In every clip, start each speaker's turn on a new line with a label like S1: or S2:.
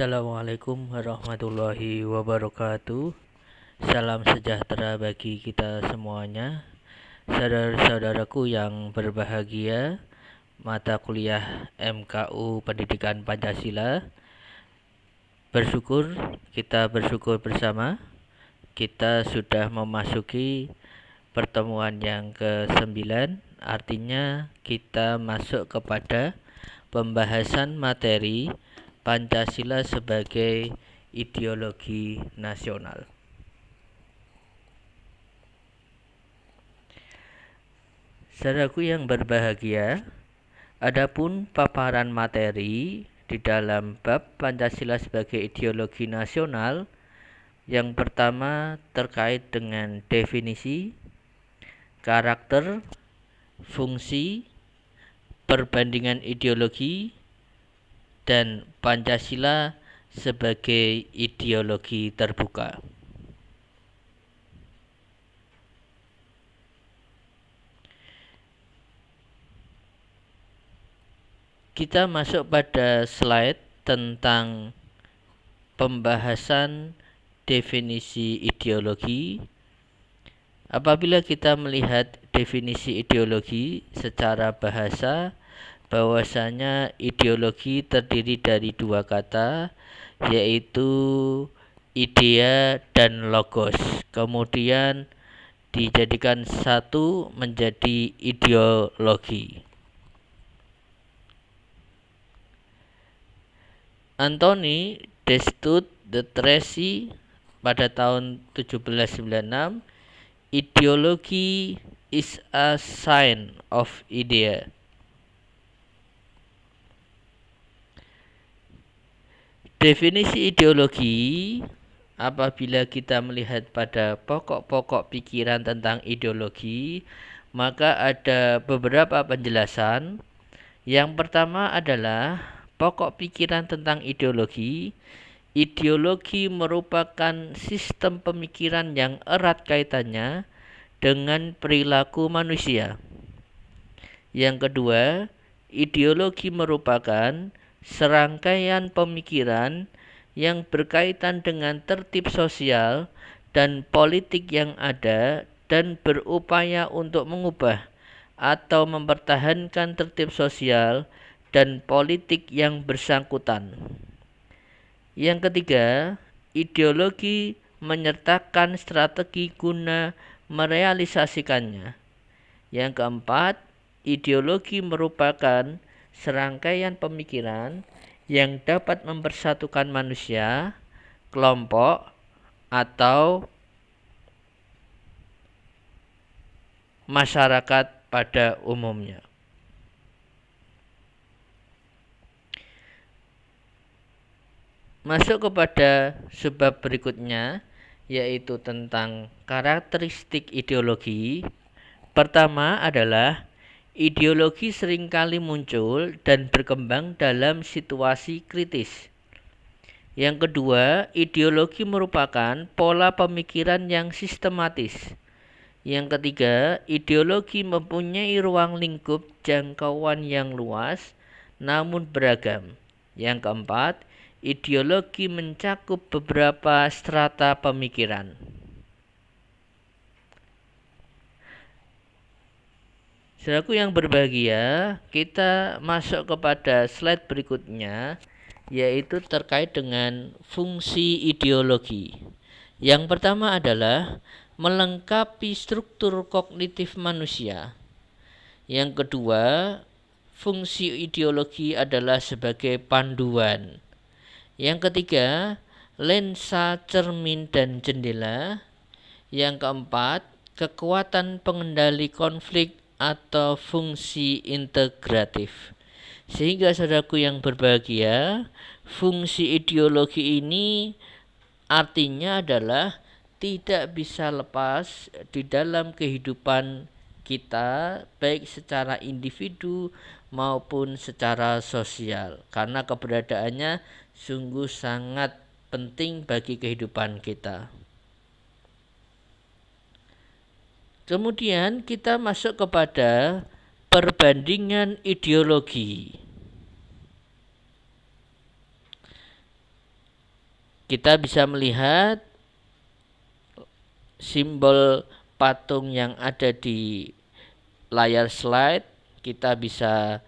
S1: Assalamualaikum warahmatullahi wabarakatuh. Salam sejahtera bagi kita semuanya. Saudara-saudaraku yang berbahagia, mata kuliah MKU Pendidikan Pancasila. Kita bersyukur bersama. Kita sudah memasuki pertemuan yang ke-9. Artinya kita masuk kepada pembahasan materi Pancasila sebagai ideologi nasional. Saudaraku yang berbahagia, adapun paparan materi di dalam bab Pancasila sebagai ideologi nasional, yang pertama terkait dengan definisi, karakter, fungsi, perbandingan ideologi, dan Pancasila sebagai ideologi terbuka. Kita masuk pada slide tentang pembahasan definisi ideologi. Apabila kita melihat definisi ideologi secara bahasa, bahwasanya ideologi terdiri dari dua kata, yaitu idea dan logos. Kemudian dijadikan satu menjadi ideologi. Anthony Destutt de Tracy pada tahun 1796, ideology is a sign of idea. Definisi ideologi, apabila kita melihat pada pokok-pokok pikiran tentang ideologi, maka ada beberapa penjelasan. Yang pertama adalah pokok pikiran tentang ideologi. Ideologi merupakan sistem pemikiran yang erat kaitannya dengan perilaku manusia. Yang kedua, ideologi merupakan serangkaian pemikiran yang berkaitan dengan tertib sosial dan politik yang ada dan berupaya untuk mengubah atau mempertahankan tertib sosial dan politik yang bersangkutan. Yang ketiga, ideologi menyertakan strategi guna merealisasikannya. Yang keempat, ideologi merupakan serangkaian pemikiran yang dapat mempersatukan manusia, kelompok, atau masyarakat pada umumnya. Masuk kepada subbab berikutnya, yaitu tentang karakteristik ideologi. Pertama adalah ideologi seringkali muncul dan berkembang dalam situasi kritis. Yang kedua, ideologi merupakan pola pemikiran yang sistematis. Yang ketiga, ideologi mempunyai ruang lingkup jangkauan yang luas namun beragam. Yang keempat, ideologi mencakup beberapa strata pemikiran. Saudaraku yang berbahagia, kita masuk kepada slide berikutnya, yaitu terkait dengan fungsi ideologi. Yang pertama adalah melengkapi struktur kognitif manusia. Yang kedua, fungsi ideologi adalah sebagai panduan. Yang ketiga, lensa, cermin, dan jendela. Yang keempat, kekuatan pengendali konflik atau fungsi integratif. Sehingga saudaraku yang berbahagia, fungsi ideologi ini artinya adalah tidak bisa lepas di dalam kehidupan kita, baik secara individu maupun secara sosial, karena keberadaannya sungguh sangat penting bagi kehidupan kita. Kemudian kita masuk kepada perbandingan ideologi. kita bisa melihat simbol patung yang ada di layar slide. Kita bisa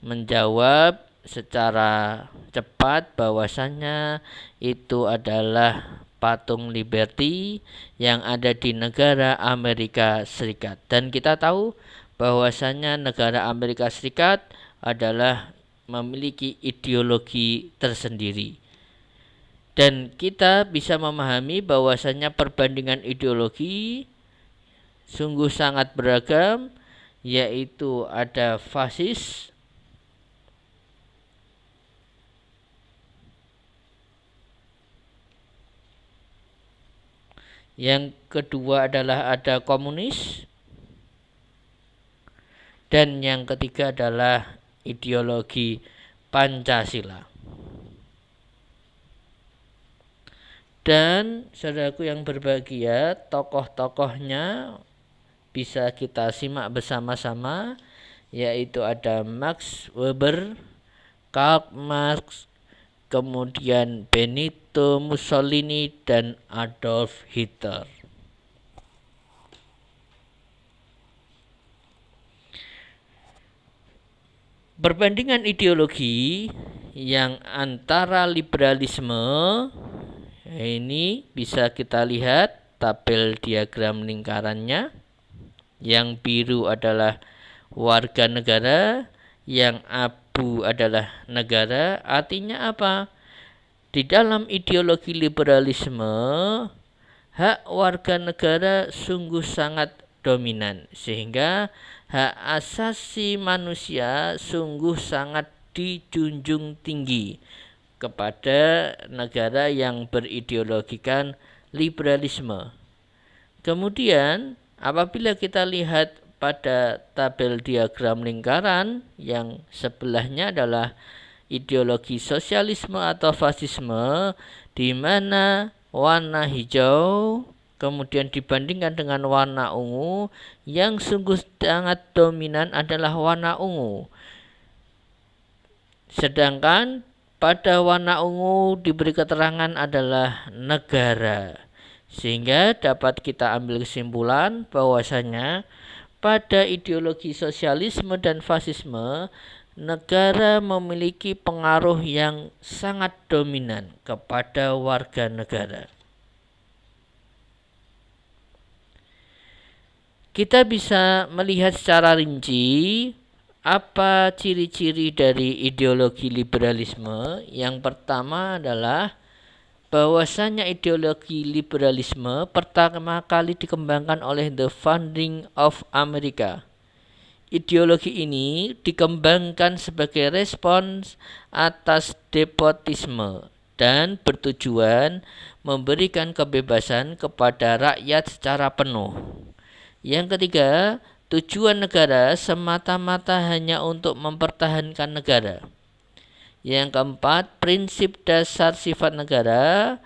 S1: menjawab secara cepat bahwasannya itu adalah patung Liberty yang ada di negara Amerika Serikat. Dan kita tahu bahwasannya negara Amerika Serikat adalah memiliki ideologi tersendiri. Dan kita bisa memahami bahwasannya perbandingan ideologi sungguh sangat beragam, yaitu ada fasis, yang kedua adalah ada komunis, dan yang ketiga adalah ideologi Pancasila. Dan saudaraku yang berbahagia, tokoh-tokohnya bisa kita simak bersama-sama, yaitu ada Max Weber, Karl Marx, kemudian Benito Mussolini, dan Adolf Hitler. Perbandingan ideologi yang antara liberalisme, ini bisa kita lihat tabel diagram lingkarannya. Yang biru adalah warga negara, yang abu adalah negara. Artinya apa? Di dalam ideologi liberalisme, hak warga negara sungguh sangat dominan, sehingga hak asasi manusia sungguh sangat dijunjung tinggi kepada negara yang berideologikan liberalisme. Kemudian apabila kita lihat pada tabel diagram lingkaran yang sebelahnya adalah ideologi sosialisme atau fasisme, di mana warna hijau kemudian dibandingkan dengan warna ungu, yang sungguh sangat dominan adalah warna ungu. Sedangkan pada warna ungu diberi keterangan adalah negara. Sehingga dapat kita ambil kesimpulan bahwasanya pada ideologi sosialisme dan fasisme, negara memiliki pengaruh yang sangat dominan kepada warga negara. Kita bisa melihat secara rinci apa ciri-ciri dari ideologi liberalisme. Yang pertama adalah bahwasanya ideologi liberalisme pertama kali dikembangkan oleh The Founding of America. Ideologi ini dikembangkan sebagai respons atas despotisme dan bertujuan memberikan kebebasan kepada rakyat secara penuh. Yang ketiga, tujuan negara semata-mata hanya untuk mempertahankan negara. Yang keempat, prinsip dasar sifat negara,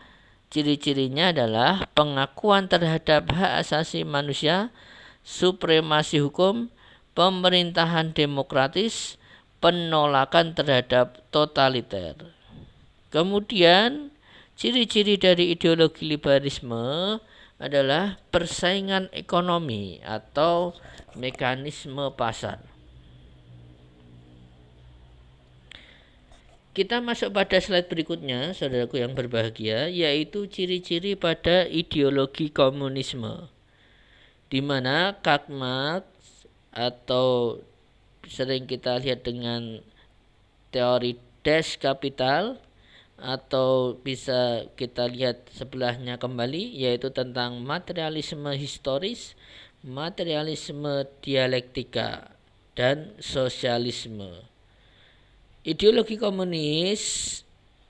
S1: ciri-cirinya adalah pengakuan terhadap hak asasi manusia, supremasi hukum, pemerintahan demokratis, penolakan terhadap totaliter. Kemudian, ciri-ciri dari ideologi liberalisme adalah persaingan ekonomi atau mekanisme pasar. Kita masuk pada slide berikutnya, saudaraku yang berbahagia, yaitu ciri-ciri pada ideologi komunisme, di mana Karl Marx atau sering kita lihat dengan teori Das Kapital, atau bisa kita lihat sebelahnya kembali, yaitu tentang materialisme historis, materialisme dialektika, dan sosialisme. Ideologi komunis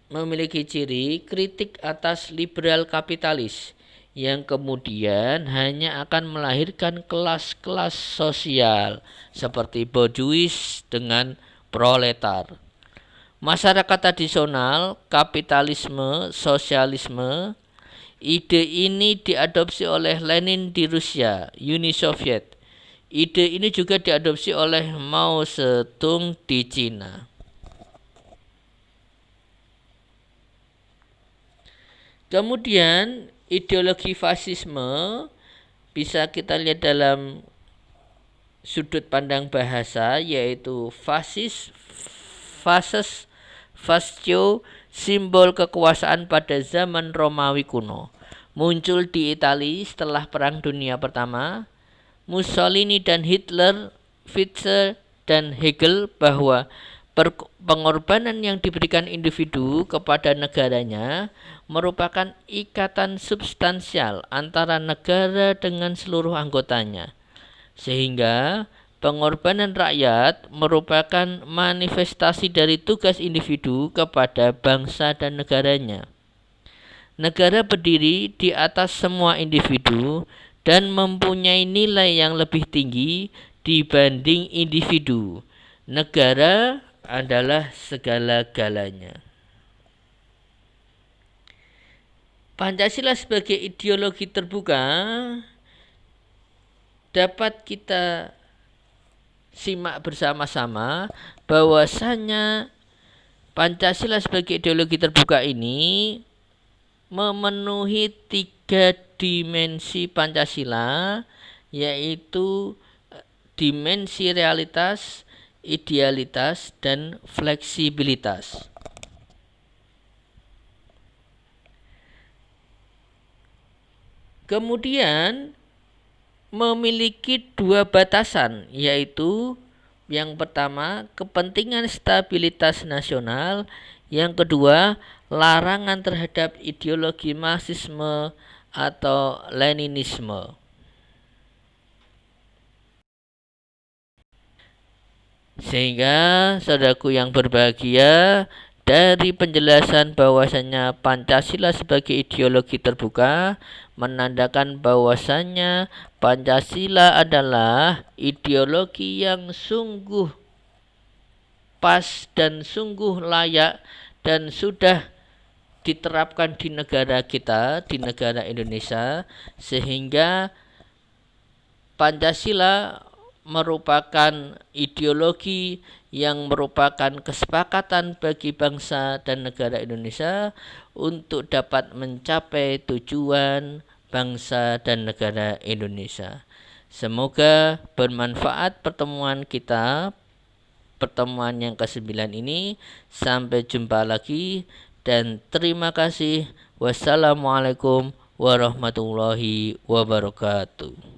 S1: memiliki ciri kritik atas liberal kapitalis yang kemudian hanya akan melahirkan kelas-kelas sosial seperti bourgeois dengan proletar. Masyarakat tradisional, kapitalisme, sosialisme, ide ini diadopsi oleh Lenin di Rusia, Uni Soviet. Ide ini juga diadopsi oleh Mao Zedong di Cina. Kemudian ideologi fasisme bisa kita lihat dalam sudut pandang bahasa, yaitu fascio, simbol kekuasaan pada zaman Romawi kuno. Muncul di Italia setelah Perang Dunia Pertama. Mussolini dan Hitler, Fichte dan Hegel bahwa pengorbanan yang diberikan individu kepada negaranya merupakan ikatan substansial antara negara dengan seluruh anggotanya, sehingga pengorbanan rakyat merupakan manifestasi dari tugas individu kepada bangsa dan negaranya. Negara berdiri di atas semua individu dan mempunyai nilai yang lebih tinggi dibanding individu. Negara adalah segala-galanya. Pancasila sebagai ideologi terbuka dapat kita simak bersama-sama bahwasanya Pancasila sebagai ideologi terbuka ini memenuhi 3 dimensi Pancasila, yaitu dimensi realitas, idealitas, dan fleksibilitas. Kemudian memiliki 2 batasan, yaitu yang pertama kepentingan stabilitas nasional, yang kedua larangan terhadap ideologi Marxisme atau Leninisme. Sehingga saudaraku yang berbahagia, dari penjelasan bahwasanya Pancasila sebagai ideologi terbuka menandakan bahwasanya Pancasila adalah ideologi yang sungguh pas dan sungguh layak dan sudah diterapkan di negara kita, di negara Indonesia, sehingga Pancasila merupakan ideologi yang merupakan kesepakatan bagi bangsa dan negara Indonesia untuk dapat mencapai tujuan bangsa dan negara Indonesia. Semoga bermanfaat pertemuan kita, pertemuan yang ke-9 ini. Sampai jumpa lagi dan terima kasih. Wassalamualaikum warahmatullahi wabarakatuh.